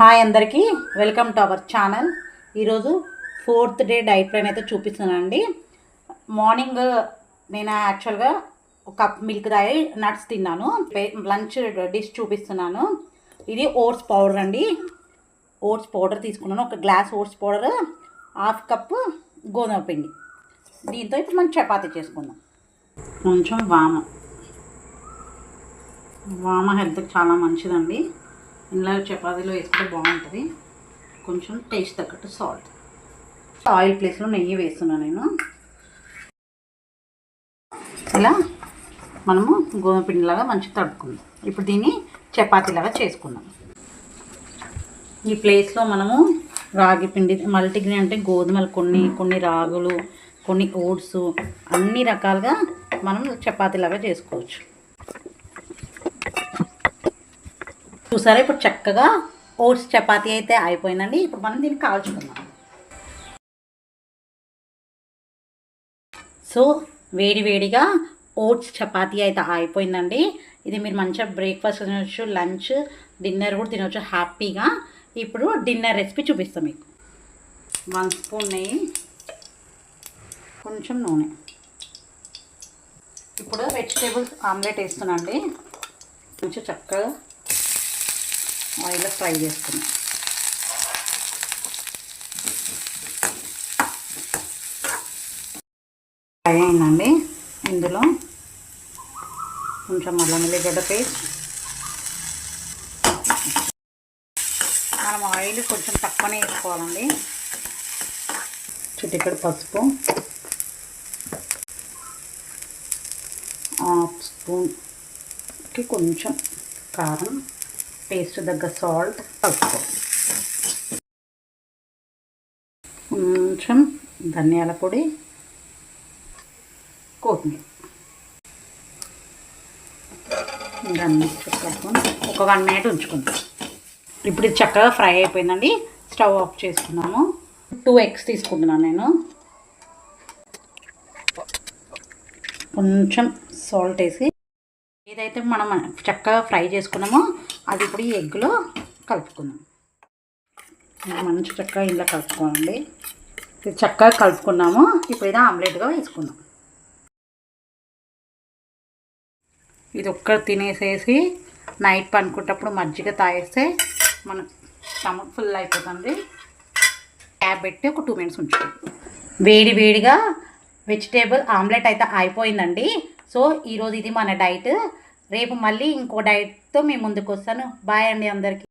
Hi అందరికీ welcome to our channel. ఈరోజు 4th day diet plan అయితే చూపిస్తున్నానండి. మార్నింగ్ నేను యాక్చువల్గా ఒక కప్ మిల్క్ తాగి నట్స్ తిన్నాను. లంచ్ డిష్ చూపిస్తున్నాను. ఇది ఓట్స్ పౌడర్ అండి. ఓట్స్ పౌడర్ తీసుకున్నాను. ఒక glass oats powder, half cup గోధుమ పిండి. దీంతో ఇప్పుడు మనం చపాతీ చేసుకుందాం. కొంచెం వామ హెల్త్కి చాలా మంచిదండి. ఇందులో చపాతీలో వేసుకుంటే బాగుంటుంది. కొంచెం టేస్ట్ తగ్గట్టు సాల్ట్, ఆయిల్ ప్లేస్లో నెయ్యి వేస్తున్నాను నేను. ఇలా మనము గోధుమ పిండిలాగా మంచిగా తడుపుకుందాం. ఇప్పుడు దీన్ని చపాతీలాగా చేసుకుందాం. ఈ ప్లేస్లో మనము రాగి పిండి, మల్టీగ్రెయిన్ అంటే గోధుమలు కొన్ని రాగులు, కొన్ని ఓట్స్, అన్ని రకాలుగా మనం చపాతీలాగా చేసుకోవచ్చు. చూసారా, ఇప్పుడు చక్కగా ఓట్స్ చపాతీ అయితే అయిపోయిందండి. ఇప్పుడు మనం దీన్ని కాల్చుకుందాం. సో వేడిగా ఓట్స్ చపాతీ అయితే అయిపోయిందండి. ఇది మీరు మంచిగా బ్రేక్ఫాస్ట్ తినవచ్చు, లంచ్, డిన్నర్ కూడా తినవచ్చు హ్యాపీగా. ఇప్పుడు డిన్నర్ రెసిపీ చూపిస్తాం మీకు. 1 స్పూన్ నెయ్యి, కొంచెం నూనె. ఇప్పుడు వెజిటేబుల్స్ ఆమ్లెట్ వేస్తున్నాండి. కొంచెం చక్కగా ఆయిల్లో ఫ్రై చేసుకున్నాం. ఫ్రై అయిందండి. ఇందులో కొంచెం అల్లం వెల్లిగడ్డ పేస్ట్. మనం ఆయిల్ కొంచెం తక్కువనే వేసుకోవాలండి. చిటికెడు పసుపు, 1/2 స్పూన్కి కొంచెం కారం, పేస్ట్ దగ్గర సాల్ట్ కలుపుకోవాలి. కొంచెం ధనియాల పొడి, కొత్తిమీర. దాన్ని కలుపుకొని ఒక 1 మినిట్ ఉంచుకుందాం. ఇప్పుడు ఇది చక్కగా ఫ్రై అయిపోయిందండి. స్టవ్ ఆఫ్ చేసుకున్నాము. 2 ఎగ్స్ తీసుకుంటున్నాను నేను. కొంచెం సాల్ట్ వేసి ఏదైతే మనం చక్కగా ఫ్రై చేసుకున్నామో అది ఇప్పుడు ఈ ఎగ్లో కలుపుకుందాం. మంచి చక్కగా ఇలా కలుపుకోండి. ఇది చక్కగా కలుపుకున్నాము. ఇప్పుడు ఇది ఆమ్లెట్గా వేసుకుందాం. ఇది ఒక్క తినేసేసి నైట్ పనుకుంటప్పుడు మజ్జిగ తాగేస్తే మన స్టమక్ ఫుల్ అయిపోతుంది. క్యాప్ పెట్టి ఒక 2 మినిట్స్ ఉంచుకుందాం. వేడిగా వెజిటేబుల్ ఆమ్లెట్ అయితే అయిపోయిందండి. సో ఈరోజు ఇది మన డైట్. రేపు మళ్ళీ ఇంకో డైట్తో మేము ముందుకు వస్తాను. బాయ్ అండి అందరికీ.